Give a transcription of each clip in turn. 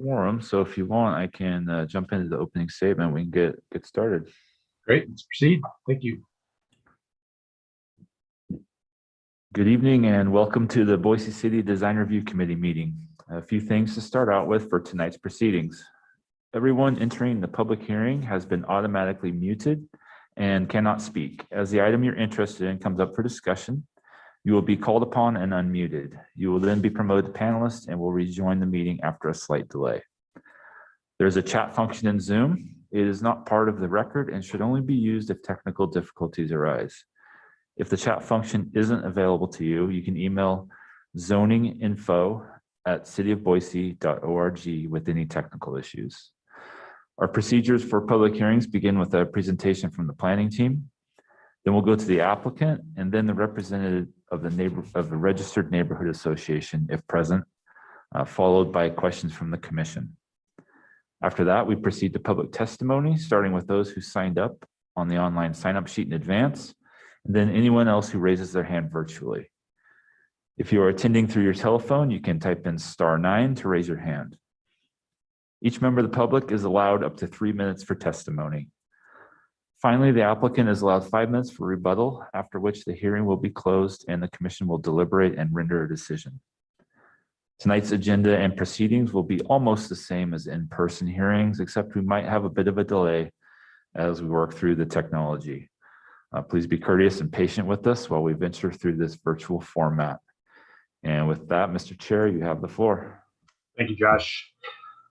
Quorum. So if you want, I can jump into the opening statement. We can get started. Great, let's proceed. Thank you. Good evening and welcome to the Boise City Design Review Committee meeting. A few things to start out with for tonight's proceedings. Everyone entering the public hearing has been automatically muted and cannot speak. As the item you're interested in comes up for discussion, you will be called upon and unmuted. You will then be promoted to panelist and will rejoin the meeting after a slight delay. There's a chat function in Zoom. It is not part of the record and should only be used if technical difficulties arise. If the chat function isn't available to you, you can email zoninginfo@cityofboise.org with any technical issues. Our procedures for public hearings begin with a presentation from the planning team. Then we'll go to the applicant and then the representative of the Registered Neighborhood Association, if present, followed by questions from the commission. After that, we proceed to public testimony, starting with those who signed up on the online sign-up sheet in advance, and then anyone else who raises their hand virtually. If you are attending through your telephone, you can type in *9 to raise your hand. Each member of the public is allowed up to 3 minutes for testimony. Finally, the applicant is allowed 5 minutes for rebuttal, after which the hearing will be closed and the commission will deliberate and render a decision. Tonight's agenda and proceedings will be almost the same as in-person hearings, except we might have a bit of a delay as we work through the technology. Please be courteous and patient with us while we venture through this virtual format. And with that, Mr. Chair, you have the floor. Thank you, Josh.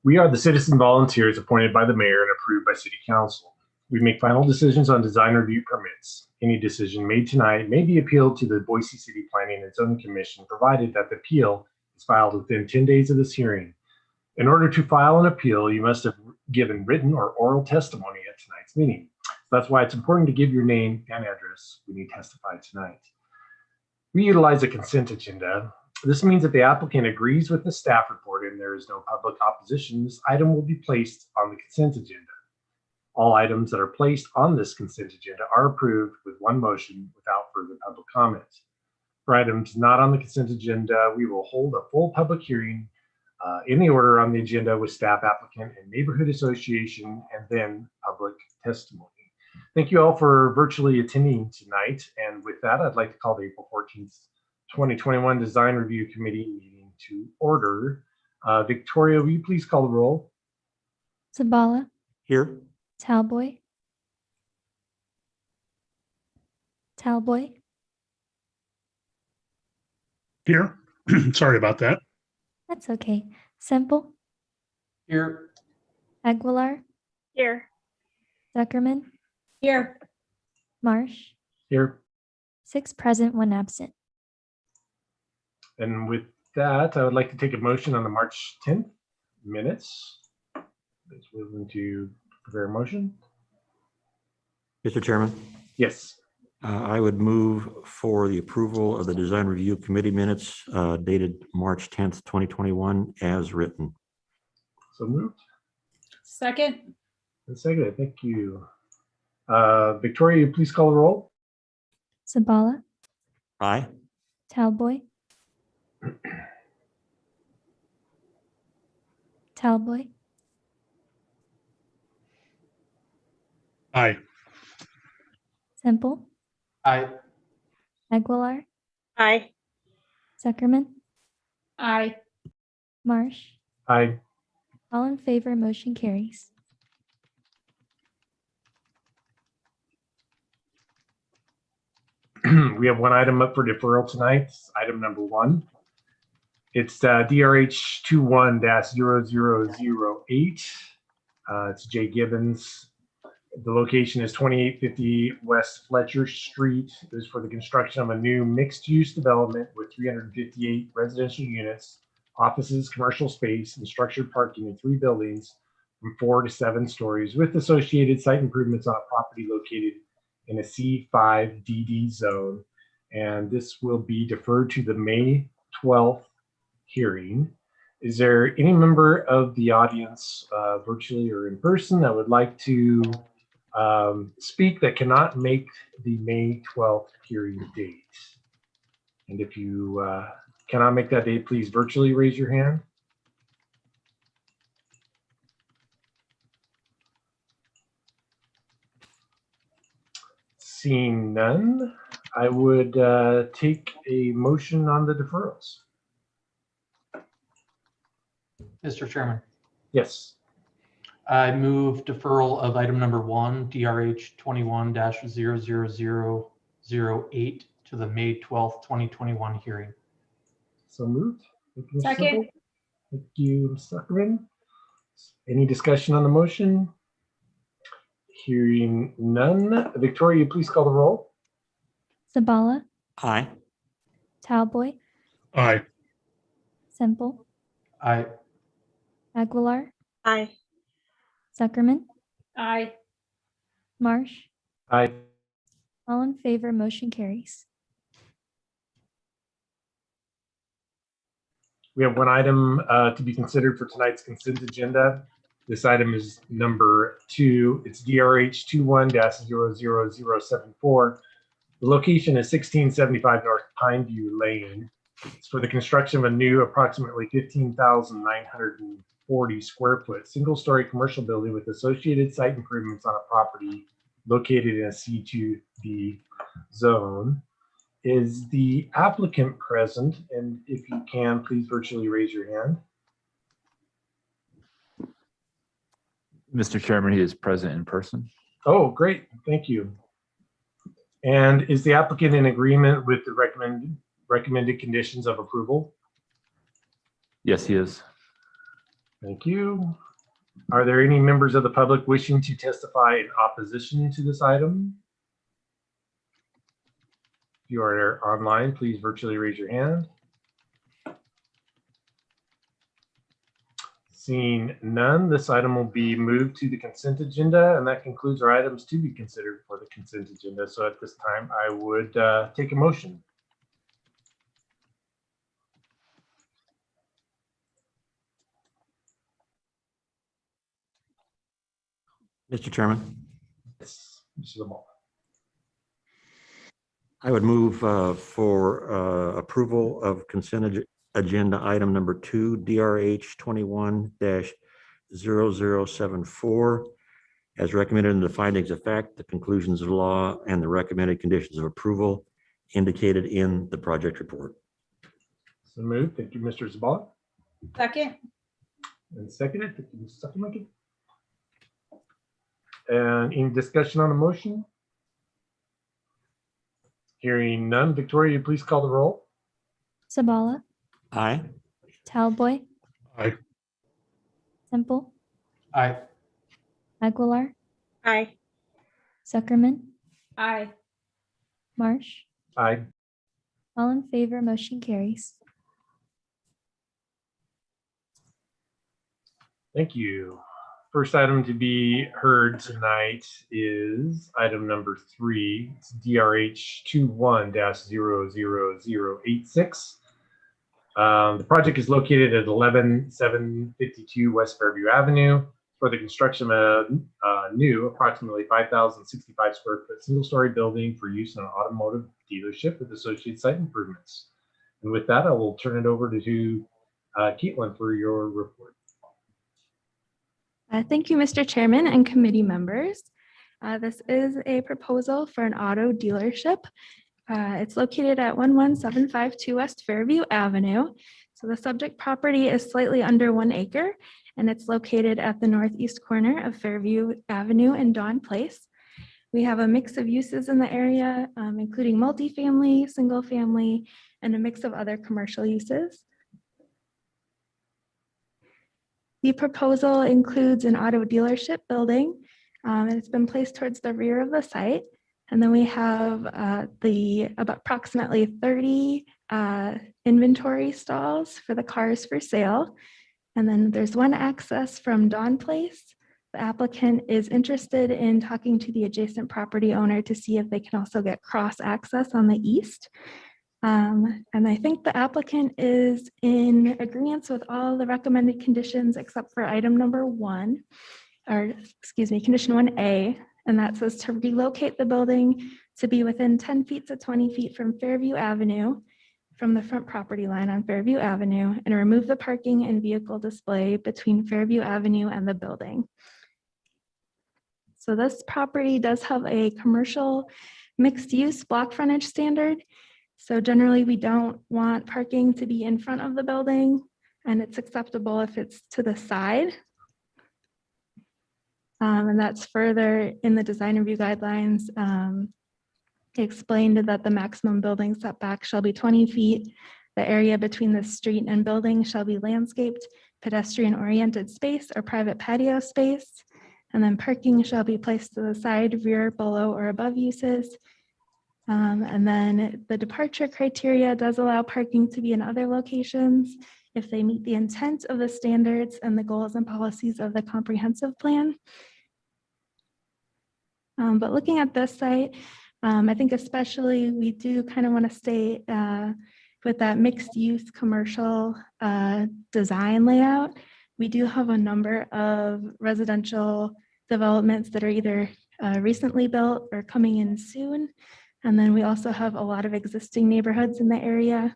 We are the citizen volunteers appointed by the mayor and approved by City Council. We make final decisions on design review permits. Any decision made tonight may be appealed to the Boise City Planning and Zoning Commission, provided that the appeal is filed within 10 days of this hearing. In order to file an appeal, you must have given written or oral testimony at tonight's meeting. So that's why it's important to give your name and address when you testify tonight. We utilize a consent agenda. This means that the applicant agrees with the staff report and there is no public opposition, this item will be placed on the consent agenda. All items that are placed on this consent agenda are approved with one motion without further public comment. For items not on the consent agenda, we will hold a full public hearing in the order on the agenda with staff, applicant, and neighborhood association, and then public testimony. Thank you all for virtually attending tonight. And with that, I'd like to call the April 14th, 2021 Design Review Committee meeting to order. Victoria, will you please call the roll? Zabala. Here. Talboy. Talboy. Here. Sorry about that. That's okay. Semple. Here. Aguilar. Here. Zuckerman. Here. Marsh. Here. 6 present, 1 absent. And with that, I would like to take a motion on the March 10th minutes. Is willing to prepare a motion? Mr. Chairman, Yes. I would move for the approval of the Design Review Committee minutes dated March 10th, 2021 as written. So moved. Second. And seconded. Thank you. Victoria, please call the roll. Zabala. Aye. Talboy. Talboy. Aye. Semple. Aye. Aguilar. Aye. Zuckerman. Aye. Marsh. Aye. All in favor, motion carries. We have one item up for deferral tonight. Item number 1. It's DRH 21-0008. It's Jay Gibbons. The location is 2850 West Fletcher Street. It is for the construction of a new mixed-use development with 358 residential units, offices, commercial space, and structured parking in 3 buildings from 4 to 7 stories with associated site improvements on a property located in a C5 DD zone. And this will be deferred to the May 12th hearing. Is there any member of the audience, virtually or in person, that would like to speak that cannot make the May 12th hearing date? And if you cannot make that date, please virtually raise your hand. Seeing none, I would take a motion on the deferrals. Mr. Chairman, Yes. I move deferral of item number 1, DRH 21-00008 to the May 12th, 2021 hearing. So moved. Thank you, Mr. Second. Semple. Thank you, Ms. Zuckerman. Any discussion on the motion? Hearing none. Victoria, please call the roll. Zabala, Aye. Talboy, Aye. Semple, Aye. Aguilar, Aye. Zuckerman, Aye. Marsh. Aye. All in favor, motion carries. We have one item to be considered for tonight's consent agenda. This item is number 2. It's DRH 21-00074. The location is 1675 North Pineview Lane. It's for the construction of a new approximately 15,940 square foot single-story commercial building with associated site improvements on a property located in a C2D zone. Is the applicant present? And if you can, please virtually raise your hand. Mr. Chairman, he is present in person. Oh, great. Thank you. And is the applicant in agreement with the recommended conditions of approval? Yes, he is. Thank you. Are there any members of the public wishing to testify in opposition to this item? If you are online, please virtually raise your hand. Seeing none, this item will be moved to the consent agenda, and that concludes our items to be considered for the consent agenda. So at this time, I would take a motion. Mr. Chairman, Yes, Mr. Zamal. I would move for approval of consent agenda item number 2, DRH 21-0074, as recommended in the findings of fact, the conclusions of law, and the recommended conditions of approval indicated in the project report. So moved. Thank you, Mr. Zabala. Second. And seconded. Thank you, Mr. Zuckerman. And any discussion on the motion? Hearing none. Victoria, please call the roll. Zabala, Aye. Talboy, Aye. Semple, Aye. Aguilar, Aye. Zuckerman, Aye. Marsh. Aye. All in favor, motion carries. Thank you. First item to be heard tonight is item number 3. It's DRH 21-00086. The project is located at 11752 West Fairview Avenue for the construction of a new approximately 5,065 square foot single-story building for use in an automotive dealership with associated site improvements. And with that, I will turn it over to Caitlin for your report. Thank you, Mr. Chairman and committee members. This is a proposal for an auto dealership. It's located at 11752 West Fairview Avenue. So the subject property is slightly under 1 acre, and it's located at the northeast corner of Fairview Avenue and Dawn Place. We have a mix of uses in the area, including multifamily, single family, and a mix of other commercial uses. The proposal includes an auto dealership building, and it's been placed towards the rear of the site. And then we have approximately 30 inventory stalls for the cars for sale. And then there's one access from Dawn Place. The applicant is interested in talking to the adjacent property owner to see if they can also get cross access on the east. And I think the applicant is in agreement with all the recommended conditions except for item number 1, or excuse me, condition 1A, and that says to relocate the building to be within 10 feet to 20 feet from Fairview Avenue, from the front property line on Fairview Avenue, and remove the parking and vehicle display between Fairview Avenue and the building. So this property does have a commercial mixed use block frontage standard. So generally, we don't want parking to be in front of the building, and it's acceptable if it's to the side. And that's further in the design review guidelines. Explained that the maximum building setback shall be 20 feet. The area between the street and building shall be landscaped, pedestrian-oriented space or private patio space. And then parking shall be placed to the side, rear, below, or above uses. And then the departure criteria does allow parking to be in other locations if they meet the intent of the standards and the goals and policies of the comprehensive plan. But looking at this site, I think especially we do kind of want to stay with that mixed use commercial design layout. We do have a number of residential developments that are either recently built or coming in soon. And then we also have a lot of existing neighborhoods in the area.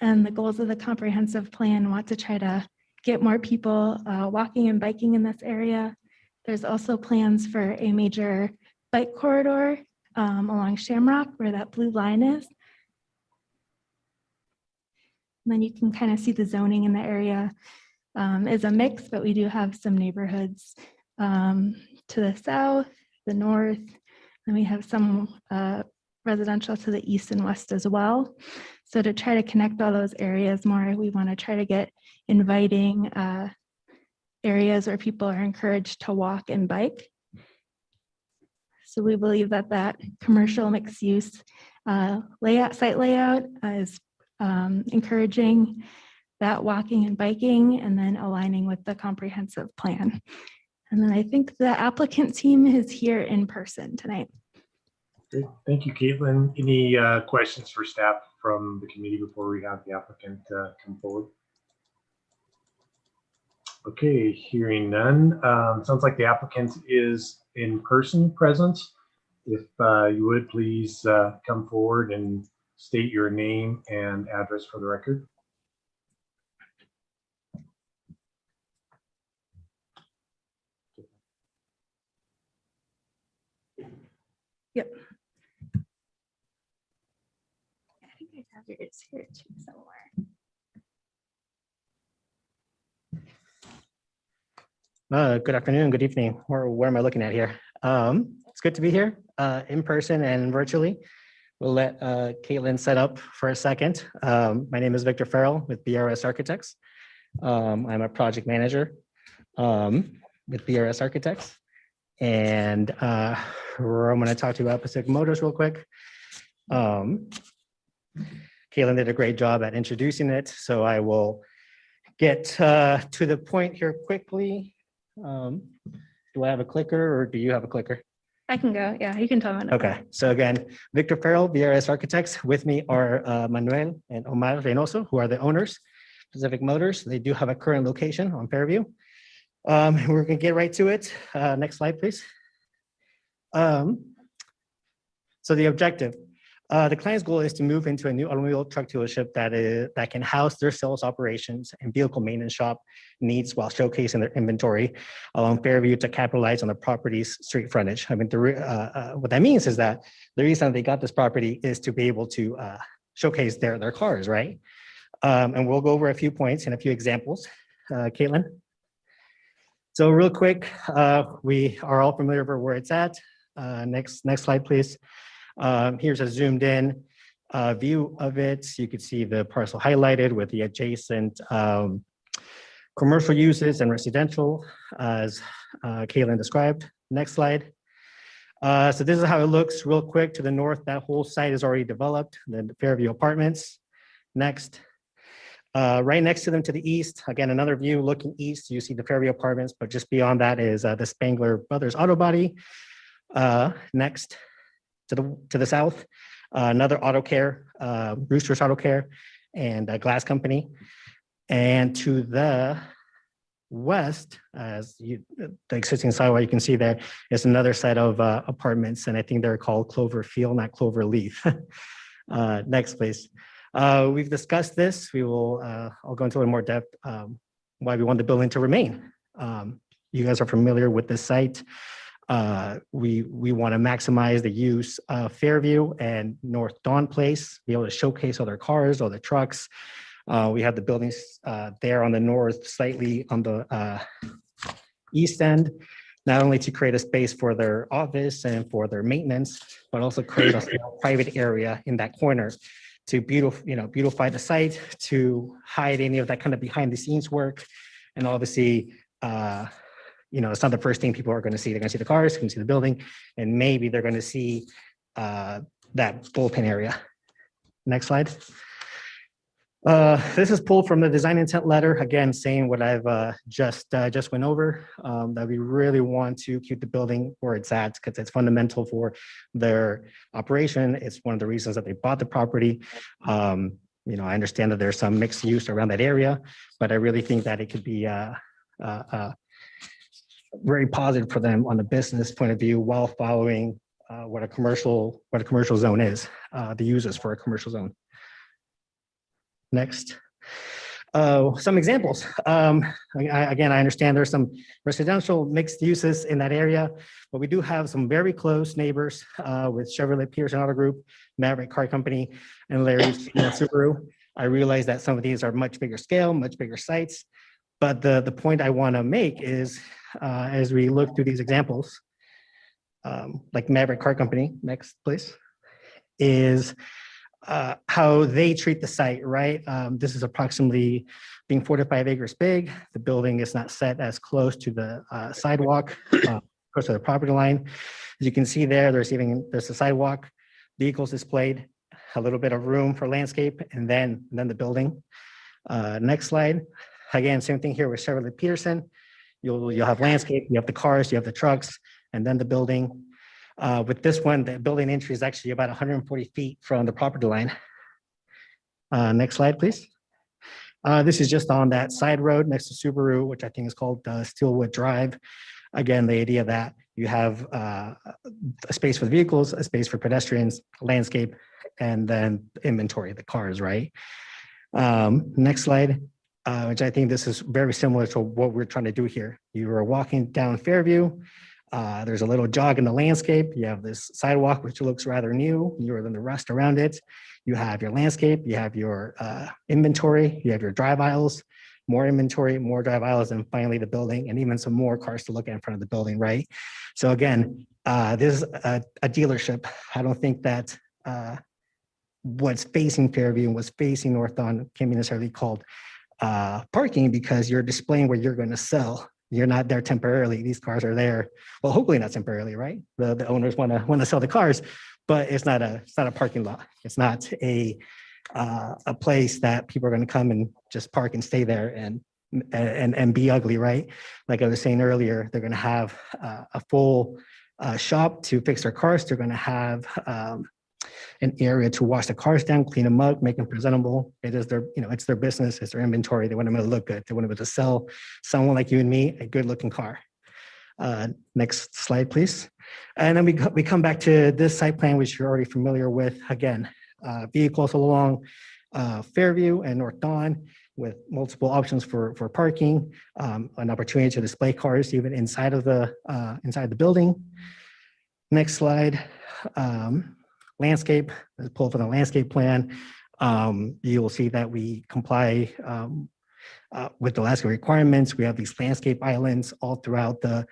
And the goals of the comprehensive plan want to try to get more people walking and biking in this area. There's also plans for a major bike corridor along Shamrock where that blue line is. And then you can kind of see the zoning in the area is a mix, but we do have some neighborhoods to the south, the north, and we have some residential to the east and west as well. So to try to connect all those areas more, we want to try to get inviting areas where people are encouraged to walk and bike. So we believe that that commercial mixed use site layout is encouraging that walking and biking and then aligning with the comprehensive plan. And then I think the applicant team is here in person tonight. Okay, thank you, Caitlin. Any questions for staff from the committee before we have the applicant come forward? Okay, hearing none. Sounds like the applicant is in person present. If you would please come forward and state your name and address for the record. Yep. I think I have yours here too somewhere. Good afternoon, good evening. Where am I looking at here? It's good to be here in person and virtually. We'll let Caitlin set up for a second. My name is Victor Farrell with BRS Architects. I'm a project manager with BRS Architects. And I'm going to talk to you about Pacific Motors real quick. Caitlin did a great job at introducing it, so I will get to the point here quickly. Do I have a clicker or do you have a clicker? I can go. Yeah, you can tell me. Okay, so again, Victor Farrell, BRS Architects. With me are Manuel and Omar Reynoso, who are the owners, Pacific Motors. They do have a current location on Fairview. We're gonna get right to it. Next slide, please. So the objective. The client's goal is to move into a new automobile truck dealership that can house their sales operations and vehicle maintenance shop needs while showcasing their inventory along Fairview to capitalize on the property's street frontage. I mean, what that means is that the reason they got this property is to be able to showcase their cars, right? And we'll go over a few points and a few examples. Caitlin? So real quick, we are all familiar with where it's at. Next slide, please. Here's a zoomed in view of it. You can see the parcel highlighted with the adjacent commercial uses and residential as Caitlin described. Next slide. So this is how it looks real quick. To the north, that whole site is already developed, the Fairview Apartments. Next. Right next to them to the east, again, another view looking east, you see the Fairview Apartments, but just beyond that is the Spangler Brothers Auto Body. Next. To the south, another auto care, Roosters Auto Care and a glass company. And to the west, the existing sidewalk you can see there is another set of apartments, and I think they're called Cloverfield, not Cloverleaf. Next, please. We've discussed this. We will, I'll go into a little more depth why we want the building to remain. You guys are familiar with this site. We want to maximize the use of Fairview and North Dawn Place, be able to showcase all their cars, all the trucks. We have the buildings there on the north, slightly on the east end, not only to create a space for their office and for their maintenance, but also create a small private area in that corner to beautify the site, to hide any of that kind of behind the scenes work. And obviously, it's not the first thing people are going to see. They're going to see the cars, they're going to see the building, and maybe they're going to see that bullpen area. Next slide. This is pulled from the design intent letter, again, saying what I've just went over, that we really want to keep the building where it's at because it's fundamental for their operation. It's one of the reasons that they bought the property. I understand that there's some mixed use around that area, but I really think that it could be very positive for them on the business point of view while following what a commercial zone is, the uses for a commercial zone. Next. Some examples. Again, I understand there's some residential mixed uses in that area, but we do have some very close neighbors with Chevrolet Pearson Auto Group, Maverick Car Company, and Larry's Subaru. I realize that some of these are much bigger scale, much bigger sites, but the point I want to make is as we look through these examples, like Maverick Car Company, next please, is how they treat the site, right? This is approximately being 4 to 5 acres big. The building is not set as close to the sidewalk, close to the property line. As you can see there, there's a sidewalk, vehicles displayed, a little bit of room for landscape, and then the building. Next slide. Again, same thing here with Chevrolet Peterson. You'll have landscape, you have the cars, you have the trucks, and then the building. With this one, the building entry is actually about 140 feet from the property line. Next slide, please. This is just on that side road next to Subaru, which I think is called Steelwood Drive. Again, the idea that you have a space for the vehicles, a space for pedestrians, landscape, and then inventory, the cars, right? Next slide, which I think this is very similar to what we're trying to do here. You are walking down Fairview. There's a little jog in the landscape. You have this sidewalk, which looks rather new, newer than the rest around it. You have your landscape, you have your inventory, you have your drive aisles, more inventory, more drive aisles, and finally the building, and even some more cars to look at in front of the building, right? So again, this is a dealership. I don't think that what's facing Fairview and what's facing North Dawn can be necessarily called parking because you're displaying what you're going to sell. You're not there temporarily. These cars are there. Well, hopefully not temporarily, right? The owners want to sell the cars, but it's not a parking lot. It's not a place that people are going to come and just park and stay there and be ugly, right? Like I was saying earlier, they're going to have a full shop to fix their cars. They're going to have an area to wash the cars down, clean them up, make them presentable. It is their, it's their business, it's their inventory. They want them to look good. They want them to sell someone like you and me a good looking car. Next slide, please. And then we come back to this site plan, which you're already familiar with. Again, vehicles along Fairview and North Dawn with multiple options for parking, an opportunity to display cars even inside the building. Next slide. Landscape, let's pull from the landscape plan. You will see that we comply with the landscape requirements. We have these landscape islands all throughout the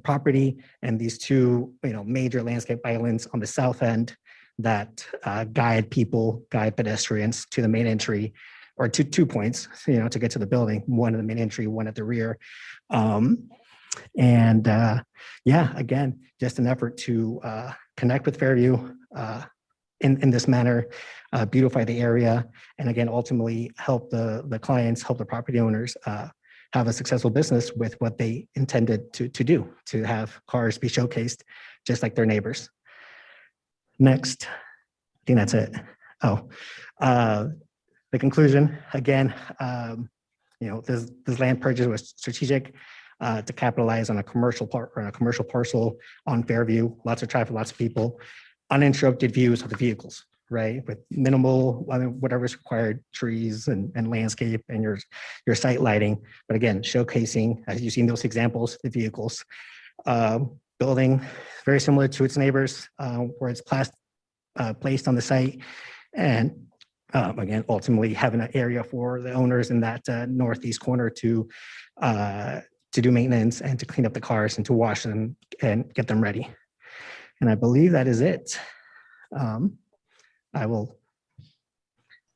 property, and these two major landscape islands on the south end that guide pedestrians to the main entry, or to 2 points, to get to the building. One at the main entry, one at the rear. Again, just an effort to connect with Fairview in this manner, beautify the area, and again, ultimately help the clients, help the property owners have a successful business with what they intended to do, to have cars be showcased just like their neighbors. Next, I think that's it. The conclusion, again, this land purchase was strategic to capitalize on a commercial parcel on Fairview, lots of traffic, lots of people, uninterrupted views of the vehicles, right? With minimal, whatever's required, trees and landscape and your site lighting. But again, showcasing, as you've seen those examples, the vehicles. building, very similar to its neighbors, where it's placed on the site. And again, ultimately having an area for the owners in that northeast corner to do maintenance and to clean up the cars and to wash them and get them ready. And I believe that is it. I will,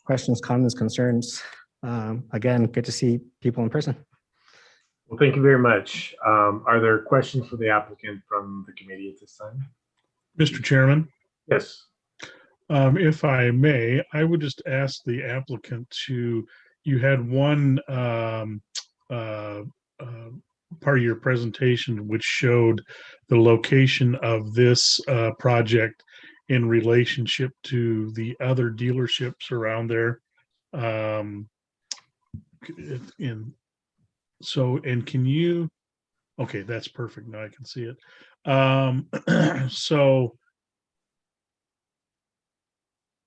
questions, comments, concerns. Again, good to see people in person. Well, thank you very much. Are there questions for the applicant from the committee at this time? Mr. Chairman, Yes. if I may, I would just ask the applicant to, you had one part of your presentation which showed the location of this project in relationship to the other dealerships around there. And can you, okay, that's perfect. Now I can see it.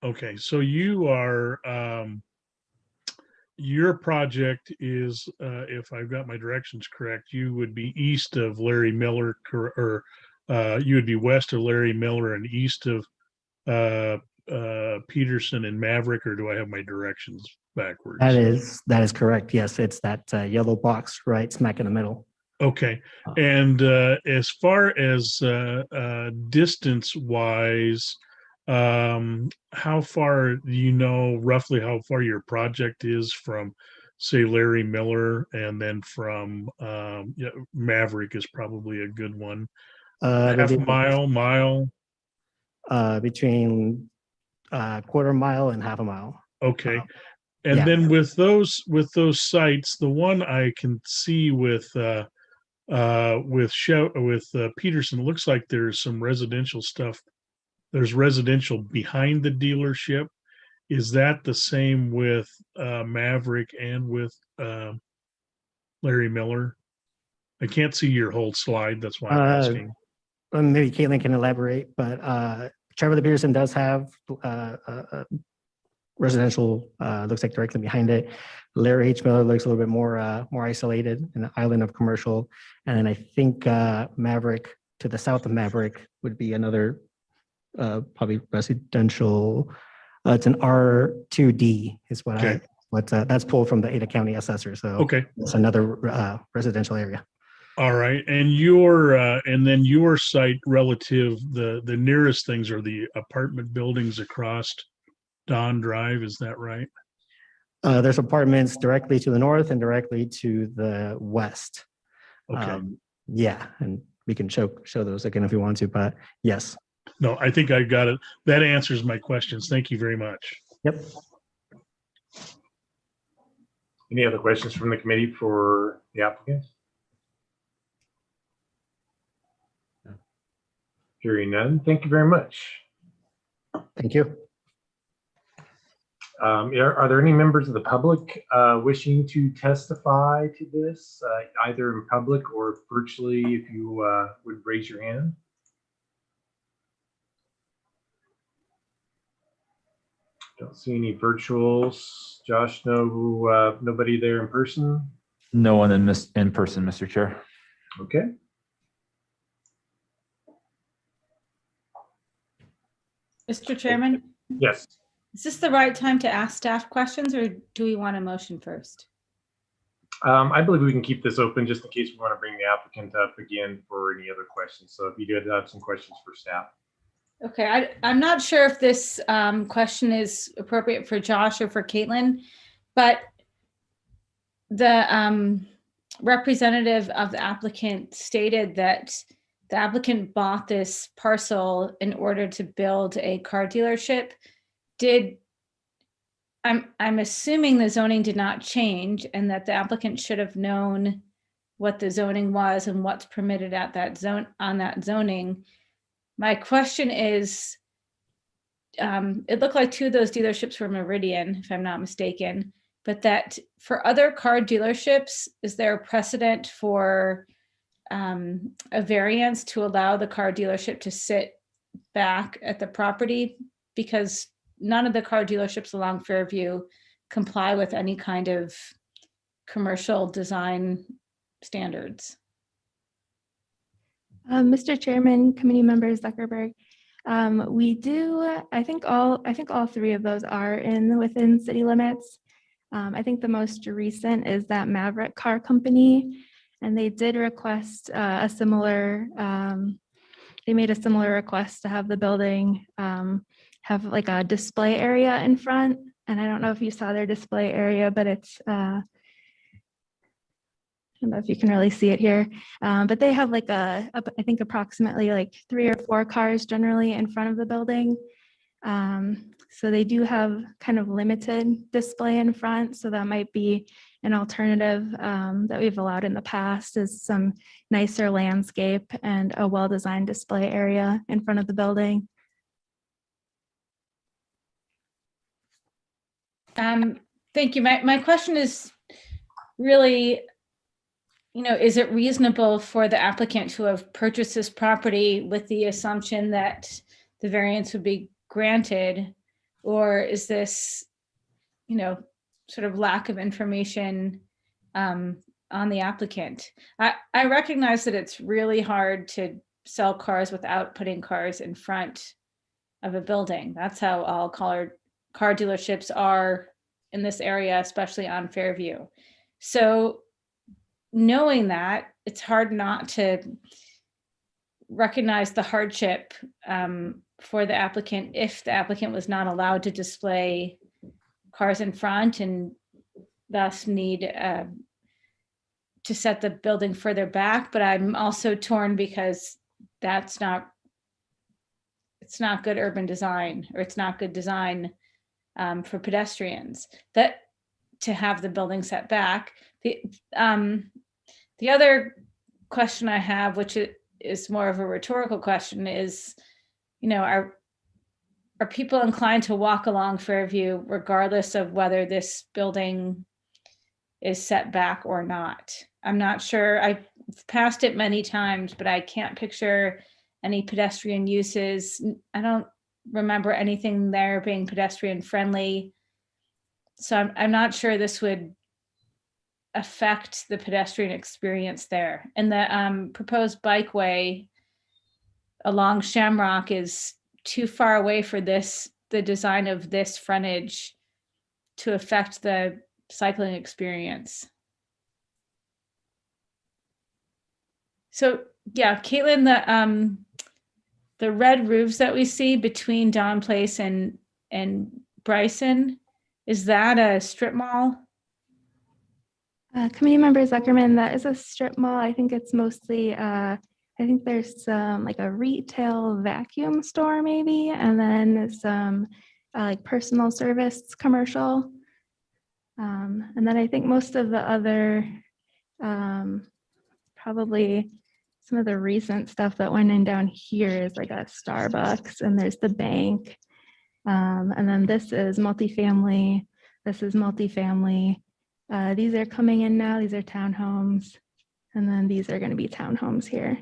Okay, so you are, your project is, if I've got my directions correct, you would be east of Larry Miller, or you would be west of Larry Miller and east of Peterson and Maverick, or do I have my directions backwards? That is correct. Yes, it's that yellow box right smack in the middle. Okay, and as far as distance wise, how far do you know roughly how far your project is from, say, Larry Miller, and then from Maverick is probably a good one. Half a mile. Between quarter mile and half a mile. Okay. And yeah. Then with those sites, the one I can see with Peterson, looks like there's some residential stuff. There's residential behind the dealership. Is that the same with Maverick and with Larry Miller? I can't see your whole slide. That's why I'm asking. Maybe Caitlin can elaborate, but Trevor Peterson does have residential, looks like directly behind it. Larry H. Miller looks a little bit more isolated, an island of commercial. And then I think Maverick, to the south of Maverick, would be another probably residential. It's an R2D is what Okay. That's pulled from the Ada County assessor. So Okay. it's another residential area. All right. And then your site relative, the nearest things are the apartment buildings across Don Drive. Is that right? There's apartments directly to the north and directly to the west. Okay. Yeah, and we can show those again if you want to, but yes. No, I think I got it. That answers my questions. Thank you very much. Yep. Any other questions from the committee for the applicant? Hearing none, thank you very much. Thank you. Are there any members of the public wishing to testify to this, either in public or virtually, if you would raise your hand? Don't see any virtuals. Josh, nobody there in person? No one in person, Mr. Chair. Okay. Mr. Chairman, Yes. is this the right time to ask staff questions, or do we want a motion first? I believe we can keep this open just in case we want to bring the applicant up again for any other questions. So if you did have some questions for staff. Okay, I'm not sure if this question is appropriate for Josh or for Caitlin, but the representative of the applicant stated that the applicant bought this parcel in order to build a car dealership. I'm assuming the zoning did not change and that the applicant should have known what the zoning was and what's permitted at that zone, on that zoning. My question is, it looked like two of those dealerships were Meridian, if I'm not mistaken, but that for other car dealerships, is there a precedent for a variance to allow the car dealership to sit back at the property? Because none of the car dealerships along Fairview comply with any kind of commercial design standards. Mr. Chairman, committee members, Zuckerberg, we do, I think all three of those are within city limits. I think the most recent is that Maverick Car Company, and they did request they made a similar request to have the building have like a display area in front. And I don't know if you saw their display area, but it's, I don't know if you can really see it here, but they have like I think approximately like 3 or 4 cars generally in front of the building. So they do have kind of limited display in front. So that might be an alternative that we've allowed in the past, is some nicer landscape and a well-designed display area in front of the building. Thank you. My question is really, is it reasonable for the applicant to have purchased this property with the assumption that the variance would be granted? Or is this, sort of lack of information on the applicant? I recognize that it's really hard to sell cars without putting cars in front of a building. That's how all car dealerships are in this area, especially on Fairview. So knowing that, it's hard not to recognize the hardship for the applicant if the applicant was not allowed to display cars in front and thus need to set the building further back. But I'm also torn because it's not good urban design, or it's not good design for pedestrians that to have the building set back. The other question I have, which is more of a rhetorical question, is, are people inclined to walk along Fairview regardless of whether this building is set back or not? I'm not sure. I've passed it many times, but I can't picture any pedestrian uses. I don't remember anything there being pedestrian friendly. So I'm not sure this would affect the pedestrian experience there. And the proposed bikeway along Shamrock is too far away for the design of this frontage to affect the cycling experience. So yeah, Caitlin, the red roofs that we see between Don Place and Bryson, is that a strip mall? Committee member Zuckerman, that is a strip mall. I think it's mostly, I think there's some like a retail vacuum store maybe, and then some like personal service commercial. And then I think most of the other, probably some of the recent stuff that went in down here is like a Starbucks, and there's the bank. And then this is multifamily. This is multifamily. These are coming in now. These are townhomes. And then these are going to be townhomes here.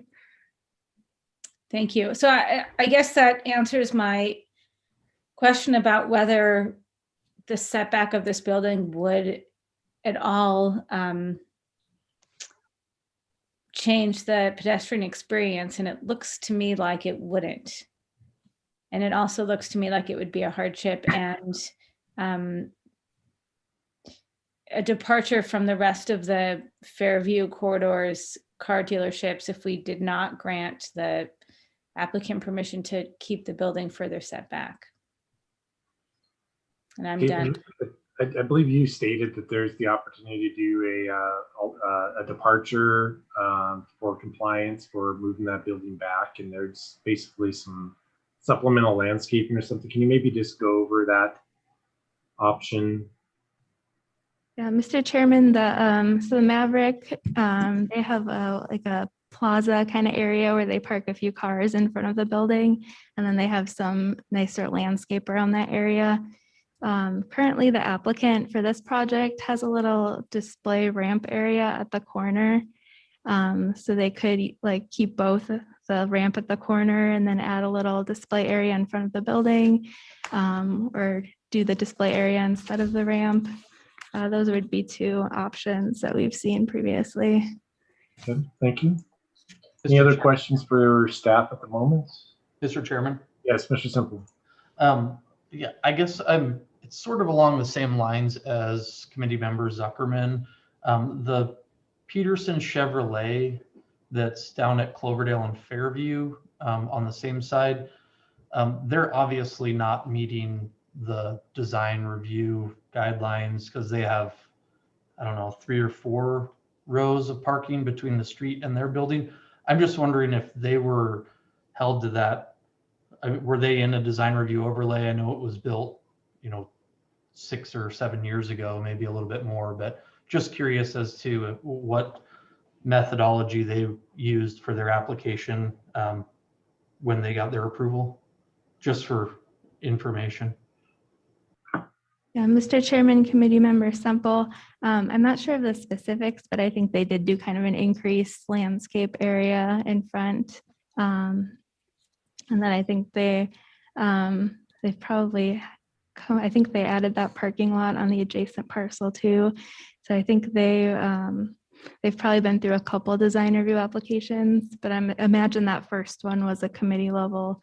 Thank you. So I guess that answers my question about whether the setback of this building would at all change the pedestrian experience. And it looks to me like it wouldn't. And it also looks to me like it would be a hardship and a departure from the rest of the Fairview corridors car dealerships if we did not grant the applicant permission to keep the building further set back. And I'm done. I believe you stated that there's the opportunity to do a departure for compliance for moving that building back, and there's basically some supplemental landscaping or something. Can you maybe just go over that option? Yeah, Mr. Chairman, so the Maverick, they have like a plaza kind of area where they park a few cars in front of the building, and then they have some nicer landscape around that area. Currently, the applicant for this project has a little display ramp area at the corner. So they could like keep both the ramp at the corner and then add a little display area in front of the building, or do the display area instead of the ramp. Those would be two options that we've seen previously. Okay, thank you. Any Mr. other Chair- questions for staff at the moment? Mr. Chairman? Yes, Mr. Simple. Yeah, I guess it's sort of along the same lines as committee member Zuckerman. The Peterson Chevrolet that's down at Cloverdale and Fairview on the same side, they're obviously not meeting the design review guidelines because they have, I don't know, 3 or 4 rows of parking between the street and their building. I'm just wondering if they were held to that. Were they in a design review overlay? I know it was built, 6 or 7 years ago, maybe a little bit more, but just curious as to what methodology they used for their application when they got their approval, just for information. Yeah, Mr. Chairman, committee member Semple, I'm not sure of the specifics, but I think they did do kind of an increased landscape area in front. And then I think they've probably I think they added that parking lot on the adjacent parcel too. So I think they've probably been through a couple design review applications, but I imagine that first one was a committee level.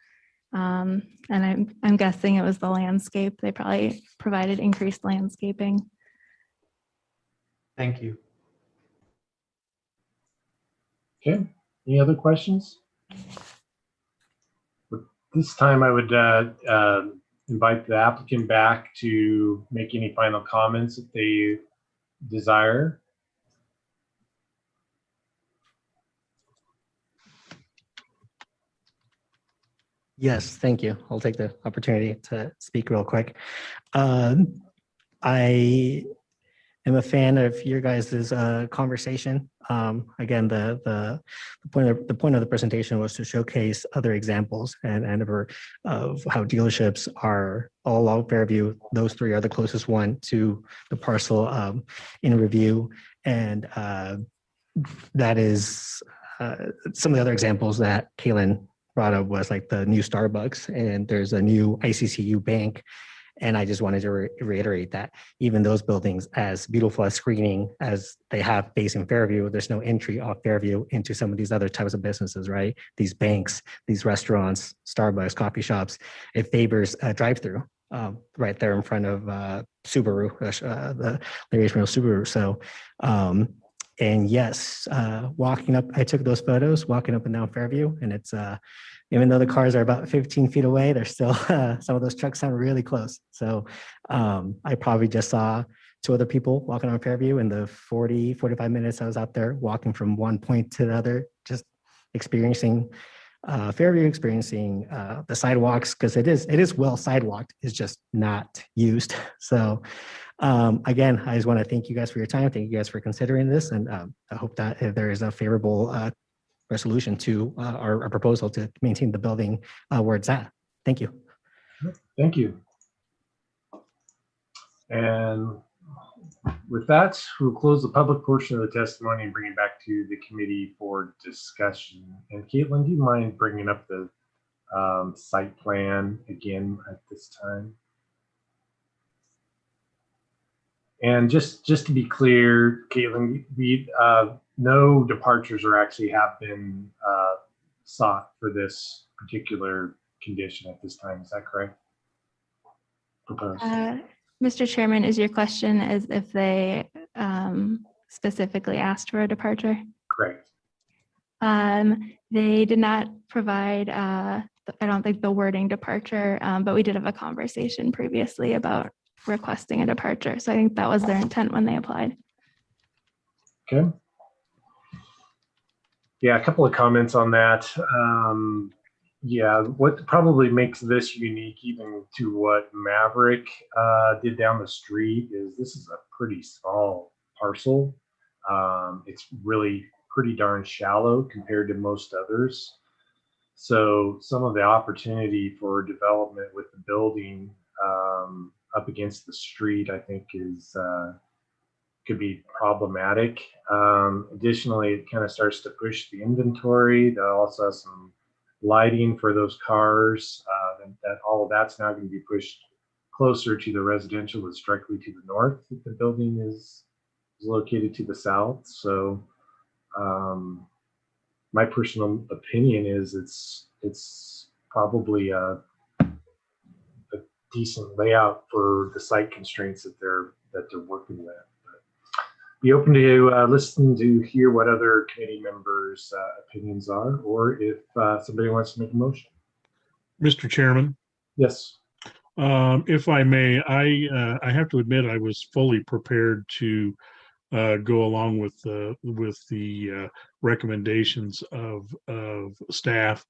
And I'm guessing it was the landscape. They probably provided increased landscaping. Thank you. Okay, any other questions? This time I would invite the applicant back to make any final comments if they desire. Yes, thank you. I'll take the opportunity to speak real quick. I am a fan of your guys' conversation. Again, the point of the presentation was to showcase other examples and of how dealerships are all along Fairview. Those 3 are the closest one to the parcel in review, and that is some of the other examples that Kaylin brought up was like the new Starbucks, and there's a new ICCU bank. And I just wanted to reiterate that even those buildings, as beautiful as screening as they have facing Fairview, there's no entry off Fairview into some of these other types of businesses, right? These banks, these restaurants, Starbucks, coffee shops, it favors a drive-through right there in front of Subaru, the Larry's Real Subaru. So, and yes, walking up, I took those photos walking up and down Fairview, and it's even though the cars are about 15 feet away, they're still, some of those trucks sound really close. So I probably just saw 2 other people walking on Fairview in the 45 minutes I was out there walking from one point to the other, just experiencing Fairview, experiencing the sidewalks, because it is well sidewalked, it's just not used. So again, I just want to thank you guys for your time. Thank you guys for considering this. And I hope that if there is a favorable resolution to our proposal to maintain the building where it's at. Thank you. Thank you. And with that, we'll close the public portion of the testimony and bring it back to the committee for discussion. And Caitlin, do you mind bringing up the site plan again at this time? And just to be clear, Caitlin, no departures are actually have been sought for this particular condition at this time. Is that correct? Proposed. Mr. Chairman, is your question as if they specifically asked for a departure? Correct. They did not provide, I don't think the wording departure, but we did have a conversation previously about requesting a departure. So I think that was their intent when they applied. Okay. Yeah, a couple of comments on that. Yeah, what probably makes this unique even to what Maverick did down the street is this is a pretty small parcel. It's really pretty darn shallow compared to most others. So some of the opportunity for development with the building up against the street, I think is could be problematic. Additionally, it kind of starts to push the inventory. That also has some lighting for those cars. That all of that's now going to be pushed closer to the residential that's directly to the north. The building is located to the south. So my personal opinion is it's probably a decent layout for the site constraints that they're working with. But be open to listen to hear what other committee members' opinions are, or if somebody wants to make a motion. Mr. Chairman, Yes. if I may, I have to admit I was fully prepared to go along with the recommendations of staff.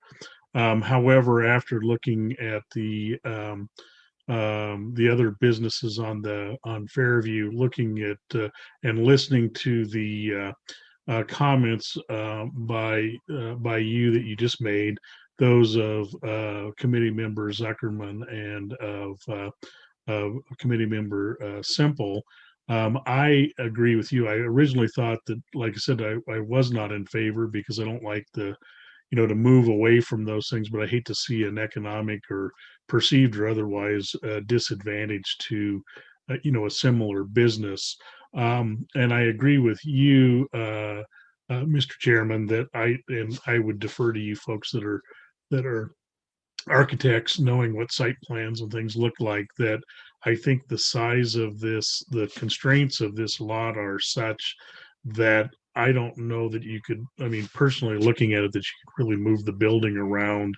However, after looking at the other businesses on Fairview, looking at and listening to the comments by you that you just made, those of committee member Zuckerman and of committee member Semple. I agree with you. I originally thought that, like I said, I was not in favor because I don't like to move away from those things, but I hate to see an economic or perceived or otherwise disadvantage to, a similar business. And I agree with you, Mr. Chairman, that I would defer to you folks that are architects, knowing what site plans and things look like, that I think the size of the constraints of this lot are such that I don't know that you could, personally looking at it, that you could really move the building around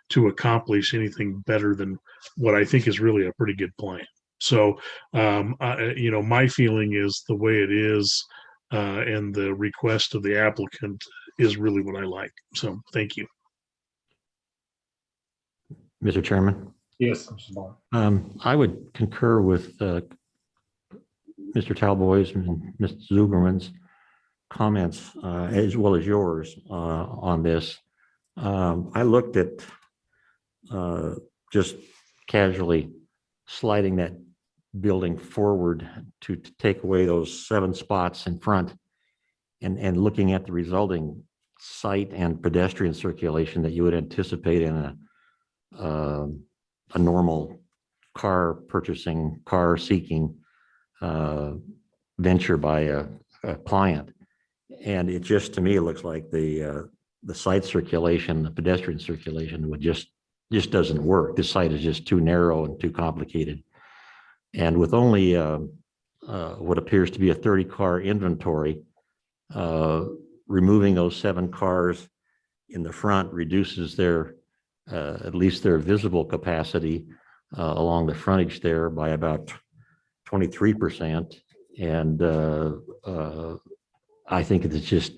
to accomplish anything better than what I think is really a pretty good plan. So, my feeling is the way it is, and the request of the applicant is really what I like. So thank you. Mr. Chairman, Yes, Mr. Ball. I would concur with Mr. Talboys and Mr. Zuberman's comments, as well as yours, on this. I looked at just casually sliding that building forward to take away those 7 spots in front, and looking at the resulting site and pedestrian circulation that you would anticipate in a normal car seeking venture by a client. And it just, to me, it looks like the site circulation, the pedestrian circulation would just doesn't work. This site is just too narrow and too complicated. And with only what appears to be a 30-car inventory, removing those 7 cars in the front reduces their at least their visible capacity along the frontage there by about 23%. And I think it's just,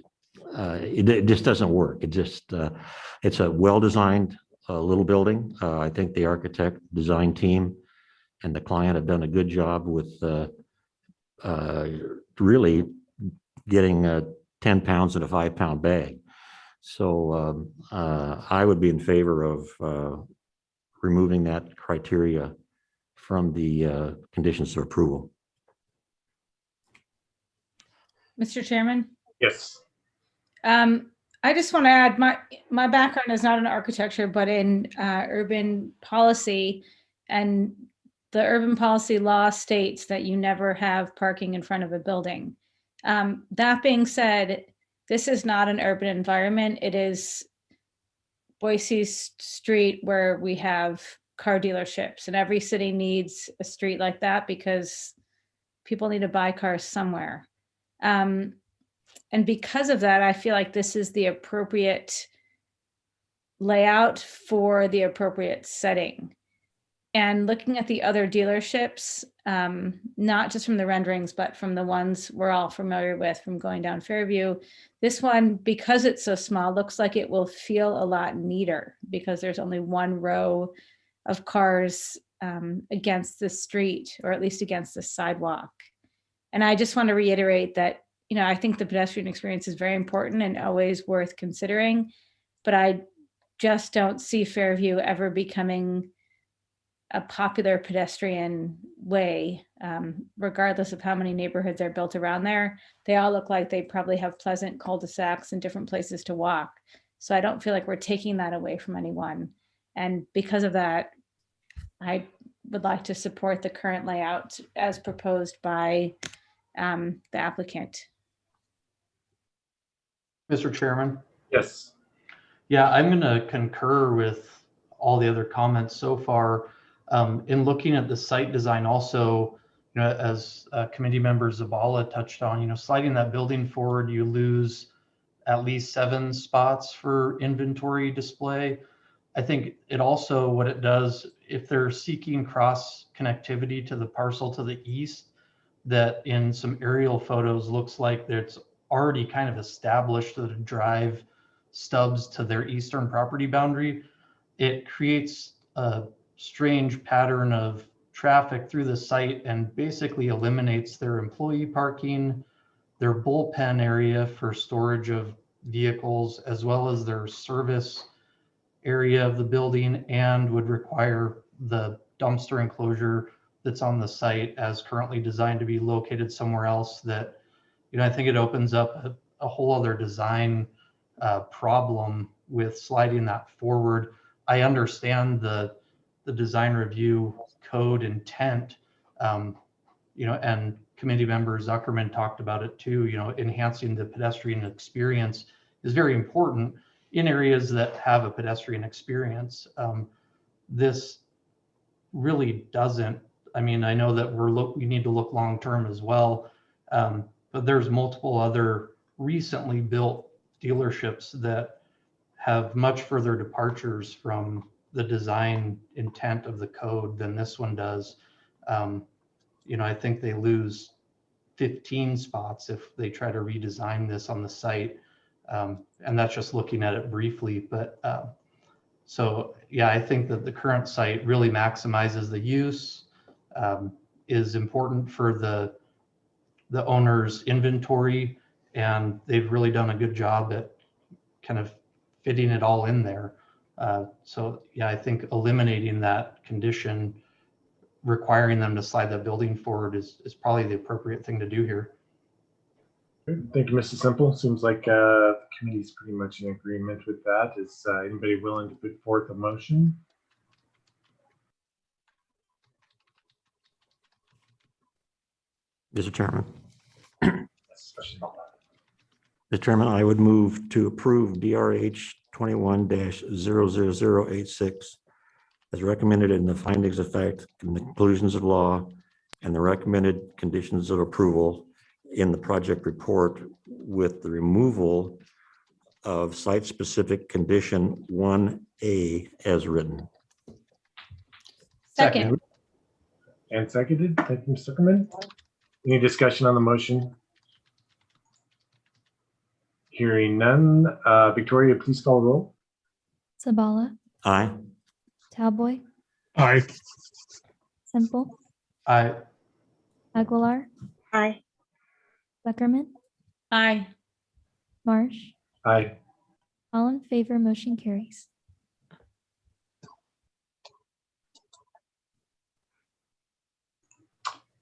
it just doesn't work. It's a well-designed little building. I think the architect design team and the client have done a good job with really getting 10 pounds in a 5-pound bag. So I would be in favor of removing that criteria from the conditions of approval. Mr. Chairman? Yes. I just want to add, my background is not in architecture, but in urban policy, and the urban policy law states that you never have parking in front of a building. That being said, this is not an urban environment. It is Boise Street, where we have car dealerships, and every city needs a street like that because people need to buy cars somewhere. And because of that, I feel like this is the appropriate layout for the appropriate setting. And looking at the other dealerships, not just from the renderings, but from the ones we're all familiar with from going down Fairview, this one, because it's so small, looks like it will feel a lot neater because there's only one row of cars against the street, or at least against the sidewalk. And I just want to reiterate that, I think the pedestrian experience is very important and always worth considering, but I just don't see Fairview ever becoming a popular pedestrian way, regardless of how many neighborhoods are built around there. They all look like they probably have pleasant cul-de-sacs and different places to walk. So I don't feel like we're taking that away from anyone. And because of that, I would like to support the current layout as proposed by the applicant. Mr. Chairman, Yes. Yeah, I'm going to concur with all the other comments so far. In looking at the site design also, as committee member Zabala touched on, sliding that building forward, you lose at least 7 spots for inventory display. I think it also, what it does, if they're seeking cross connectivity to the parcel to the east, that in some aerial photos looks like it's already kind of established that a drive stubs to their eastern property boundary. It creates a strange pattern of traffic through the site and basically eliminates their employee parking, their bullpen area for storage of vehicles, as well as their service area of the building, and would require the dumpster enclosure that's on the site as currently designed to be located somewhere else. That, I think it opens up a whole other design problem with sliding that forward. I understand the design review code intent, and committee member Zuckerman talked about it too. Enhancing the pedestrian experience is very important in areas that have a pedestrian experience. This really doesn't. I mean, I know that we need to look long term as well, but there's multiple other recently built dealerships that have much further departures from the design intent of the code than this one does. I think they lose 15 spots if they try to redesign this on the site. And that's just looking at it briefly. But so, yeah, I think that the current site really maximizes the use, is important for the owner's inventory, and they've really done a good job at kind of fitting it all in there. So, yeah, I think eliminating that condition, requiring them to slide that building forward is probably the appropriate thing to do here. Good. Thank you, Mr. Simple. Seems like the committee's pretty much in agreement with that. Is anybody willing to put forth a motion? Mr. Chairman. Yes, Mr. Chairman, I would move to approve DRH 21-00086 as recommended in the findings of fact and the conclusions of law and the recommended conditions of approval in the project report, with the removal of site-specific condition 1A as written. Second. And seconded. Thank you, Mr. Zuckerman. Any discussion on the motion? Hearing none. Victoria, please call the roll. Zabala, Aye. Talboy, Aye. Simple, Aguilar, Aye. Zuckerman, Aye. Marsh. Aye. All in favor, motion carries.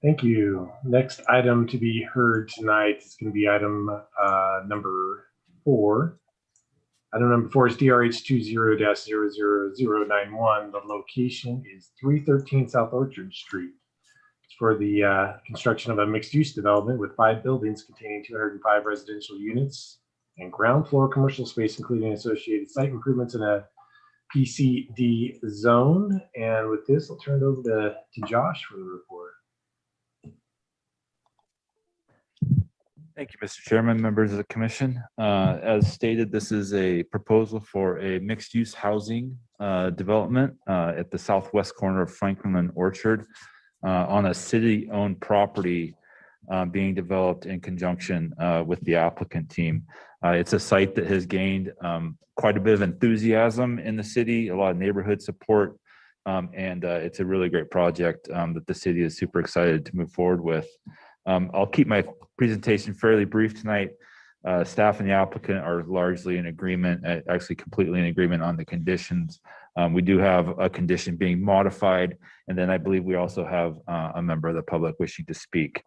Thank you. Next item to be heard tonight is going to be item number 4. Item number 4 is DRH 20-00091. The location is 313 South Orchard Street. It's for the construction of a mixed-use development with 5 buildings containing 205 residential units and ground floor commercial space, including associated site improvements in a PCD zone. And with this, I'll turn it over to Josh for the report. Thank you, Mr. Chairman, members of the commission. As stated, this is a proposal for a mixed-use housing development at the southwest corner of Franklin and Orchard on a city-owned property being developed in conjunction with the applicant team. It's a site that has gained quite a bit of enthusiasm in the city, a lot of neighborhood support, and it's a really great project that the city is super excited to move forward with. I'll keep my presentation fairly brief tonight. Staff and the applicant are largely in agreement, actually completely in agreement on the conditions. We do have a condition being modified, and then I believe we also have a member of the public wishing to speak.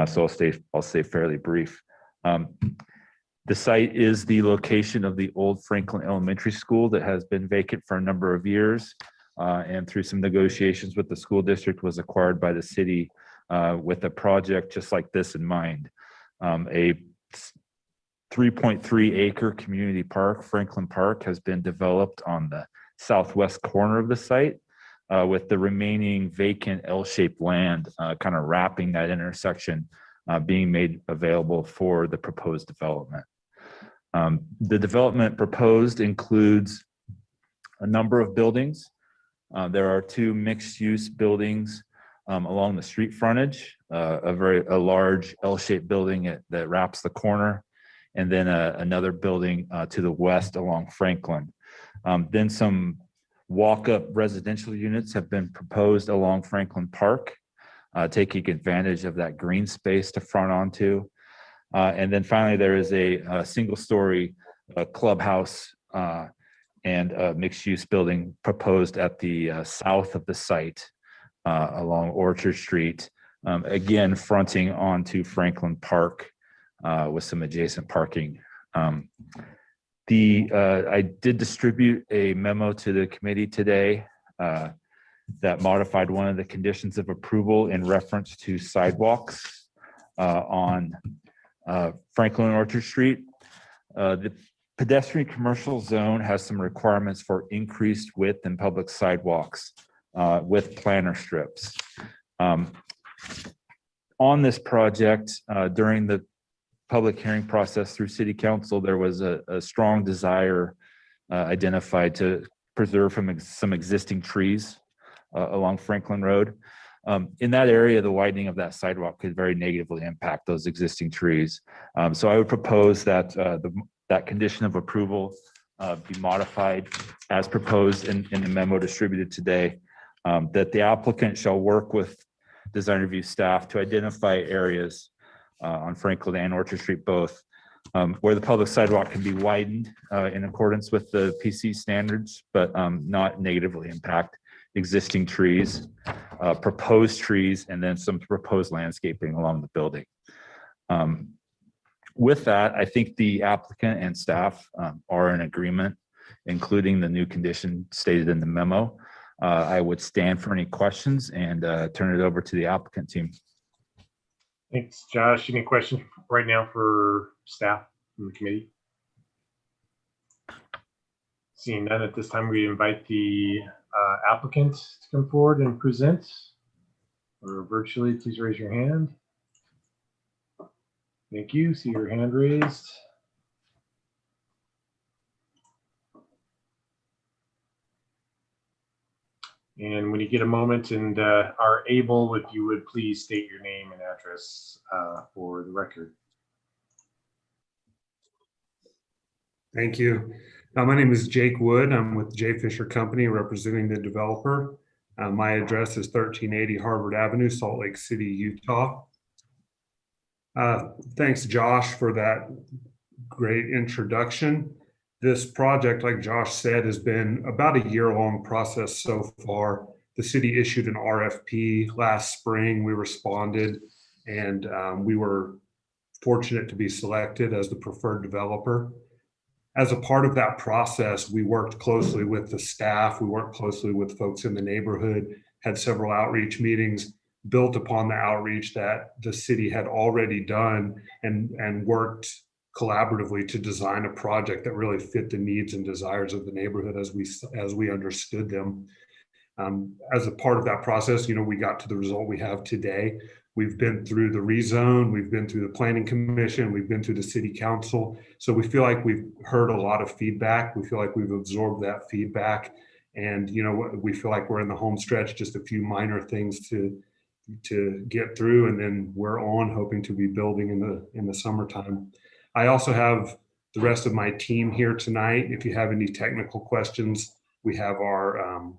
So I'll stay fairly brief. The site is the location of the old Franklin Elementary School that has been vacant for a number of years, and through some negotiations with the school district was acquired by the city with a project just like this in mind. A 3.3 acre community park, Franklin Park, has been developed on the southwest corner of the site, with the remaining vacant L-shaped land kind of wrapping that intersection, being made available for the proposed development. The development proposed includes a number of buildings. There are 2 mixed-use buildings along the street frontage, a large L-shaped building that wraps the corner, and then another building to the west along Franklin. Then some walk-up residential units have been proposed along Franklin Park, taking advantage of that green space to front onto. And then finally, there is a single-story clubhouse and a mixed-use building proposed at the south of the site along Orchard Street, again fronting onto Franklin Park with some adjacent parking. I did distribute a memo to the committee today that modified one of the conditions of approval in reference to sidewalks on Franklin and Orchard Street. The pedestrian commercial zone has some requirements for increased width and public sidewalks with planter strips. On this project, during the public hearing process through City Council, there was a strong desire identified to preserve from some existing trees along Franklin Road. In that area, the widening of that sidewalk could very negatively impact those existing trees. So I would propose that that condition of approval be modified as proposed in the memo distributed today, that the applicant shall work with design review staff to identify areas on Franklin and Orchard Street both, where the public sidewalk can be widened in accordance with the PC standards, but not negatively impact existing trees, proposed trees, and then some proposed landscaping along the building. With that, I think the applicant and staff are in agreement, including the new condition stated in the memo. I would stand for any questions and turn it over to the applicant team. Thanks, Josh. Any questions right now for staff from the committee? Seeing none at this time, we invite the applicant to come forward and present, or virtually, please raise your hand. Thank you. See your hand raised. And when you get a moment and are able, if you would please state your name and address for the record. Thank you. My name is Jake Wood. I'm with J. Fisher Company representing the developer. My address is 1380 Harvard Avenue, Salt Lake City, Utah. Thanks, Josh, for that great introduction. This project, like Josh said, has been about a year-long process so far. The city issued an RFP last spring. We responded, and we were fortunate to be selected as the preferred developer. As a part of that process, we worked closely with the staff. We worked closely with folks in the neighborhood, had several outreach meetings, built upon the outreach that the city had already done, and worked collaboratively to design a project that really fit the needs and desires of the neighborhood as we understood them. As a part of that process, we got to the result we have today. We've been through the rezone, we've been through the planning commission, we've been through the city council. So we feel like we've heard a lot of feedback. We feel like we've absorbed that feedback, and we feel like we're in the home stretch, just a few minor things to get through, and then we're on hoping to be building in the summertime. I also have the rest of my team here tonight. If you have any technical questions, we have our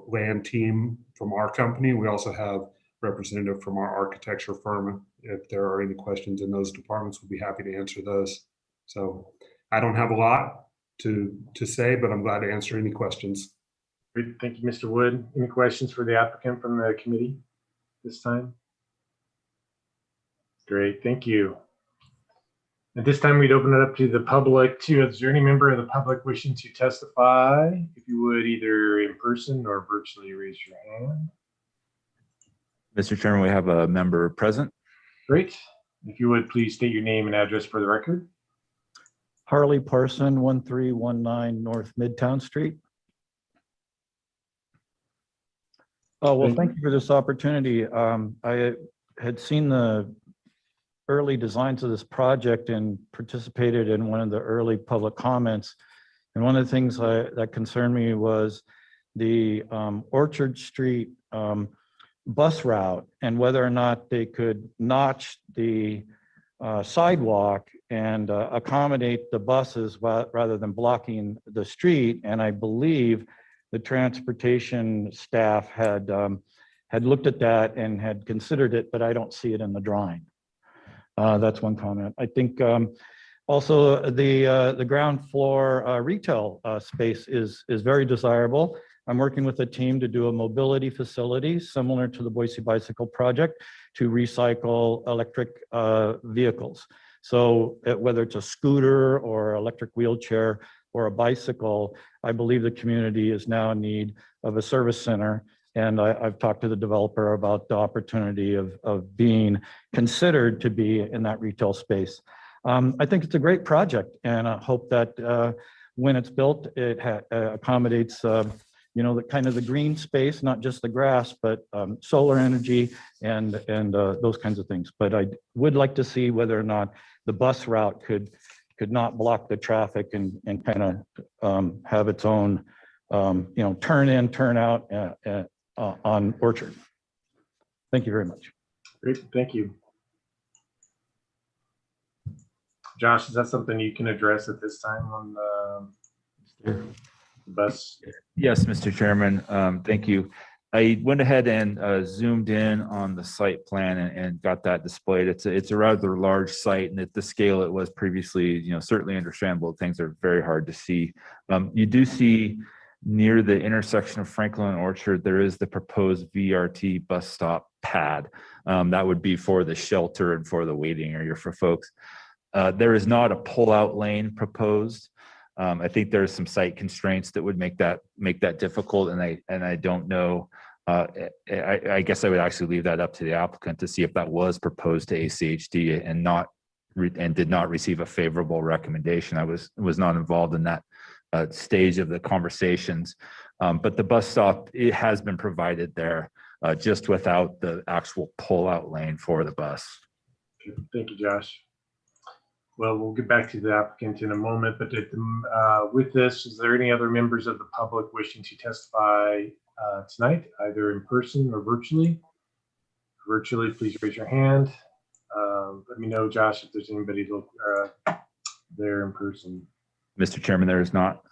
land team from our company. We also have a representative from our architecture firm. If there are any questions in those departments, we'll be happy to answer those. So I don't have a lot to say, but I'm glad to answer any questions. Great. Thank you, Mr. Wood. Any questions for the applicant from the committee this time? Great, thank you. At this time, we'd open it up to the public too. Is there any member of the public wishing to testify? If you would, either in person or virtually raise your hand. Mr. Chairman, we have a member present. Great. If you would, please state your name and address for the record. Harley Parson, 1319 North Midtown Street. Oh, well, thank you for this opportunity. I had seen the early designs of this project and participated in one of the early public comments. And one of the things that concerned me was the Orchard Street bus route and whether or not they could notch the sidewalk and accommodate the buses rather than blocking the street. And I believe the transportation staff had looked at that and had considered it, but I don't see it in the drawing. That's one comment. I think also the ground floor retail space is very desirable. I'm working with a team to do a mobility facility similar to the Boise Bicycle Project to recycle electric vehicles. So whether it's a scooter or electric wheelchair or a bicycle, I believe the community is now in need of a service center. And I've talked to the developer about the opportunity of being considered to be in that retail space. I think it's a great project, and I hope that when it's built, it accommodates the kind of the green space, not just the grass, but solar energy and those kinds of things. But I would like to see whether or not the bus route could not block the traffic and kind of have its own turn in, turn out on Orchard. Thank you very much. Great, thank you. Josh, is that something you can address at this time on the bus? Yes, Mr. Chairman. Thank you. I went ahead and zoomed in on the site plan and got that displayed. It's a rather large site, and at the scale it was previously, certainly understandable. Things are very hard to see. You do see near the intersection of Franklin and Orchard, there is the proposed VRT bus stop pad. That would be for the shelter and for the waiting area for folks. There is not a pull-out lane proposed. I think there are some site constraints that would make that difficult, and I don't know. I guess I would actually leave that up to the applicant to see if that was proposed to ACHD and did not receive a favorable recommendation. I was not involved in that stage of the conversations, but the bus stop, it has been provided there, just without the actual pull-out lane for the bus. Thank you, Josh. Well, we'll get back to the applicant in a moment, but with this, is there any other members of the public wishing to testify tonight, either in person or virtually? Virtually, please raise your hand. Let me know, Josh, if there's anybody there in person. Mr. Chairman, there is not.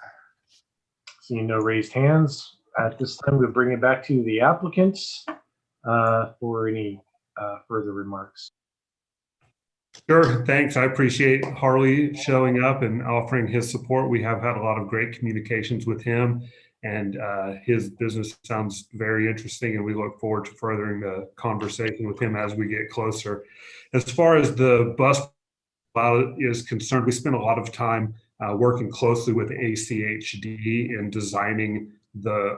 Seeing no raised hands, at this time, we'll bring it back to the applicants for any further remarks. Sure, thanks. I appreciate Harley showing up and offering his support. We have had a lot of great communications with him, and his business sounds very interesting, and we look forward to furthering the conversation with him as we get closer. As far as the bus is concerned, we spent a lot of time working closely with ACHD in designing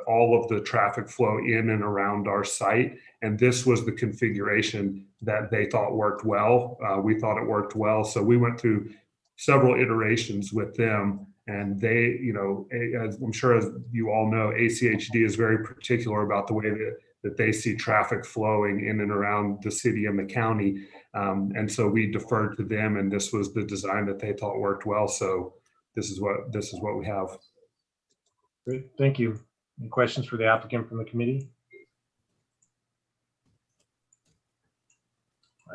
all of the traffic flow in and around our site. And this was the configuration that they thought worked well. We thought it worked well. So we went through several iterations with them, and they, as I'm sure as you all know, ACHD is very particular about the way that they see traffic flowing in and around the city and the county. And so we deferred to them, and this was the design that they thought worked well. So this is what we have. Great, thank you. Any questions for the applicant from the committee?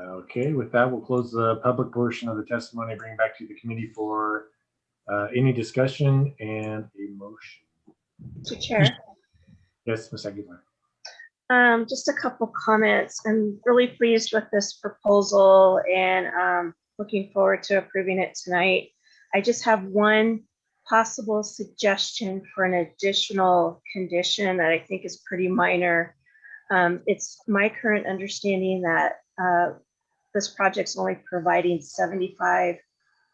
Okay, with that, we'll close the public portion of the testimony, bring it back to the committee for any discussion and a motion. Mr. Chair. Yes, Ms. Aguilar. Just a couple comments. I'm really pleased with this proposal and looking forward to approving it tonight. I just have one possible suggestion for an additional condition that I think is pretty minor. It's my current understanding that this project's only providing 75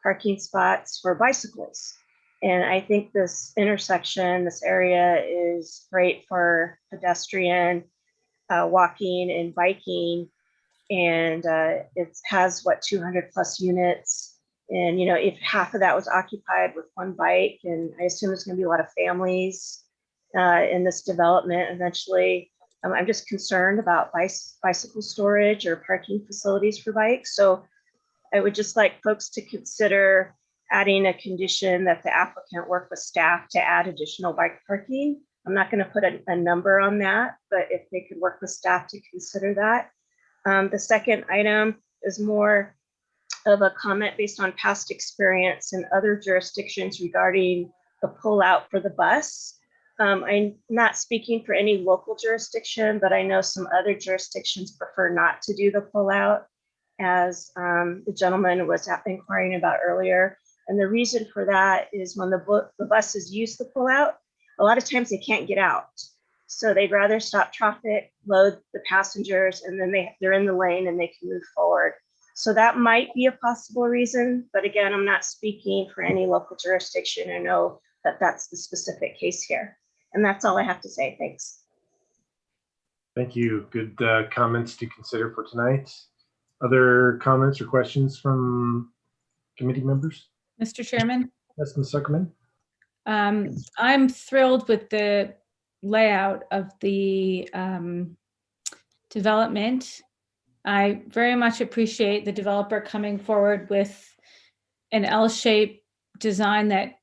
parking spots for bicycles. And I think this intersection, this area is great for pedestrian, walking and biking. And it has 200 plus units And, you know, if half of that was occupied with one bike, and I assume there's going to be a lot of families in this development eventually, I'm just concerned about bicycle storage or parking facilities for bikes. So I would just like folks to consider adding a condition that the applicant work with staff to add additional bike parking. I'm not going to put a number on that, but if they could work with staff to consider that. The second item is more of a comment based on past experience in other jurisdictions regarding the pullout for the bus. I'm not speaking for any local jurisdiction, but I know some other jurisdictions prefer not to do the pullout, as the gentleman was inquiring about earlier. And the reason for that is when the buses use the pullout, a lot of times they can't get out. So they'd rather stop traffic, load the passengers, and then they're in the lane and they can move forward. So that might be a possible reason. But again, I'm not speaking for any local jurisdiction. I know that that's the specific case here. And that's all I have to say. Thanks. Thank you. Good comments to consider for tonight. Other comments or questions from committee members? Mr. Chairman, Yes, Ms. Zuckerman. I'm thrilled with the layout of the development. I very much appreciate the developer coming forward with an L-shaped design that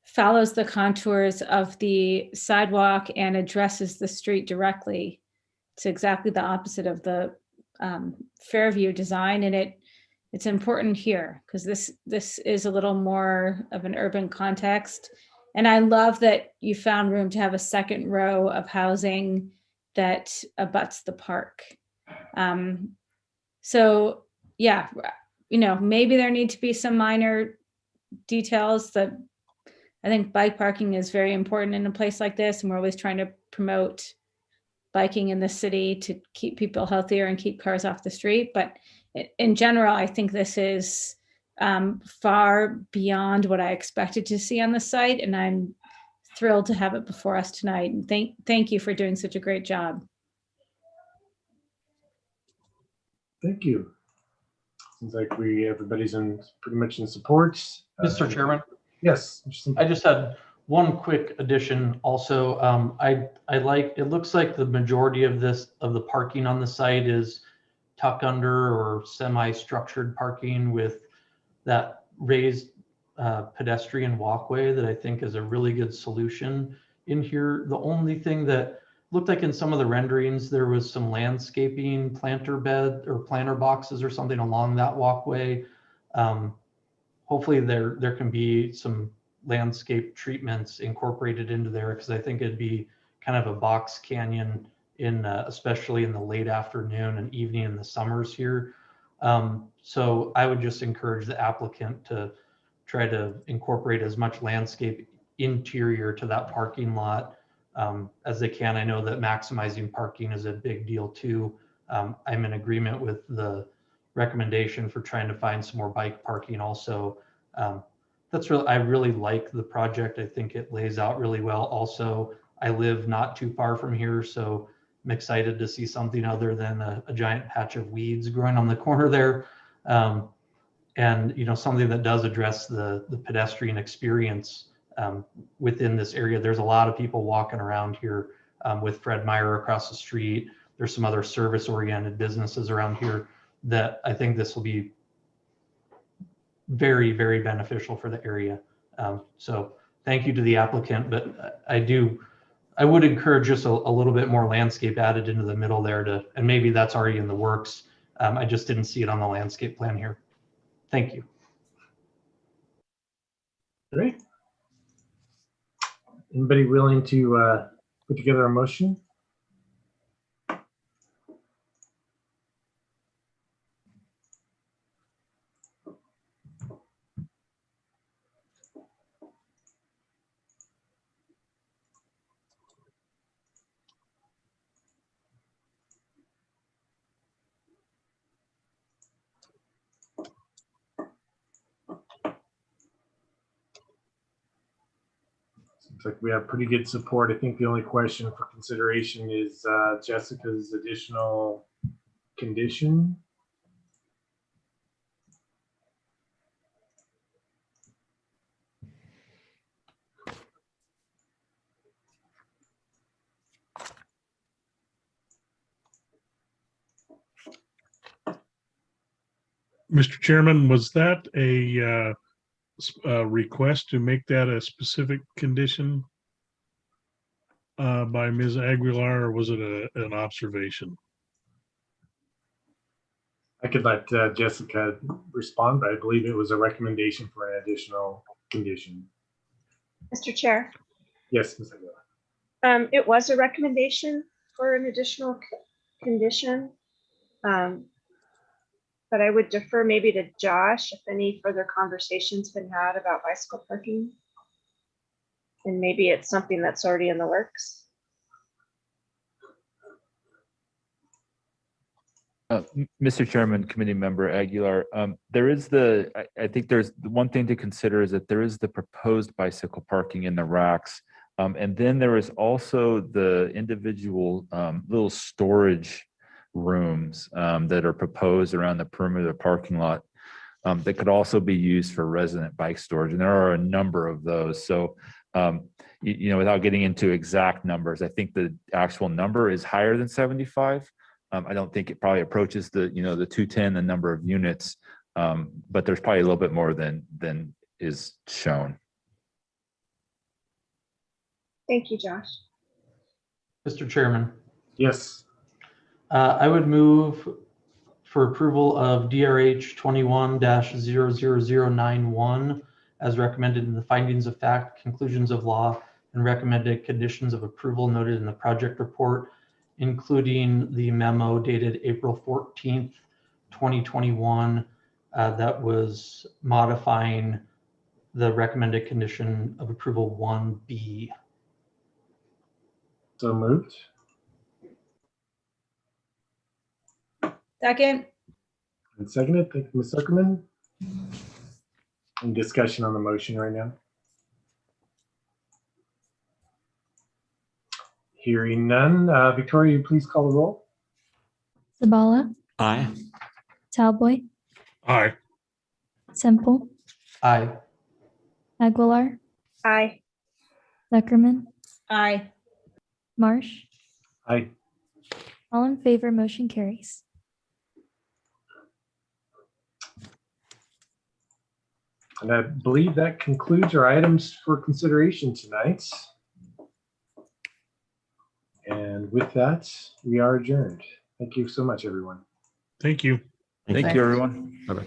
follows the contours of the sidewalk and addresses the street directly. It's exactly the opposite of the Fairview design, and it's important here because this is a little more of an urban context. And I love that you found room to have a second row of housing that abuts the park. So yeah, you know, maybe there need to be some minor details. That I think bike parking is very important in a place like this, and we're always trying to promote biking in the city to keep people healthier and keep cars off the street. But in general, I think this is far beyond what I expected to see on the site, and I'm thrilled to have it before us tonight. And thank you for doing such a great job. Thank you. Seems like everybody's pretty much in support. Mr. Chairman. Yes. I just had one quick addition also. I like, it looks like the majority of the parking on the site is tuck under or semi-structured parking with that raised pedestrian walkway that I think is a really good solution in here. The only thing that looked like in some of the renderings, there was some landscaping planter bed or planter boxes or something along that walkway. Hopefully there can be some landscape treatments incorporated into there, because I think it'd be kind of a box canyon in especially in the late afternoon and evening in the summers here. So I would just encourage the applicant to try to incorporate as much landscape interior to that parking lot as they can. I know that maximizing parking is a big deal too. I'm in agreement with the recommendation for trying to find some more bike parking also. I really like the project. I think it lays out really well. Also, I live not too far from here, so I'm excited to see something other than a giant patch of weeds growing on the corner there. And you know, something that does address the pedestrian experience within this area. There's a lot of people walking around here with Fred Meyer across the street. There's some other service-oriented businesses around here that I think this will be very, very beneficial for the area. So thank you to the applicant, but I would encourage just a little bit more landscape added into the middle there and maybe that's already in the works. I just didn't see it on the landscape plan here. Thank you. Great. Anybody willing to put together a motion? Seems like we have pretty good support. I think the only question for consideration is Jessica's additional condition. Mr. Chairman, was that a request to make that a specific condition by Ms. Aguilar, or was it an observation? I could let Jessica respond, but I believe it was a recommendation for an additional condition. Mr. Chair, Yes, Ms. Aguilar. it was a recommendation for an additional condition. But I would defer maybe to Josh if any further conversation's been had about bicycle parking. And maybe it's something that's already in the works. Mr. Chairman, committee member Aguilar, there is I think there's the one thing to consider is that there is the proposed bicycle parking in the racks. And then there is also the individual little storage rooms that are proposed around the perimeter of the parking lot that could also be used for resident bike storage. And there are a number of those. So, without getting into exact numbers, I think the actual number is higher than 75. I don't think it probably approaches the 210, the number of units, but there's probably a little bit more than is shown. Thank you, Josh. Mr. Chairman, Yes. I would move for approval of DRH 21-00091 as recommended in the findings of fact, conclusions of law, and recommended conditions of approval noted in the project report, including the memo dated April 14th, 2021, that was modifying the recommended condition of approval 1B. So moved. Second. And seconded. Thank you, Ms. Zuckerman. Any discussion on the motion right now? Hearing none. Victoria, you please call the roll. Zabala, Aye. Talboy, Aye. Semple, Aye. Aguilar, Aye. Zuckerman, Aye. Marsh. Aye. All in favor, motion carries. And I believe that concludes our items for consideration tonight. And with that, we are adjourned. Thank you so much, everyone. Thank you. Thank you, everyone. Bye-bye.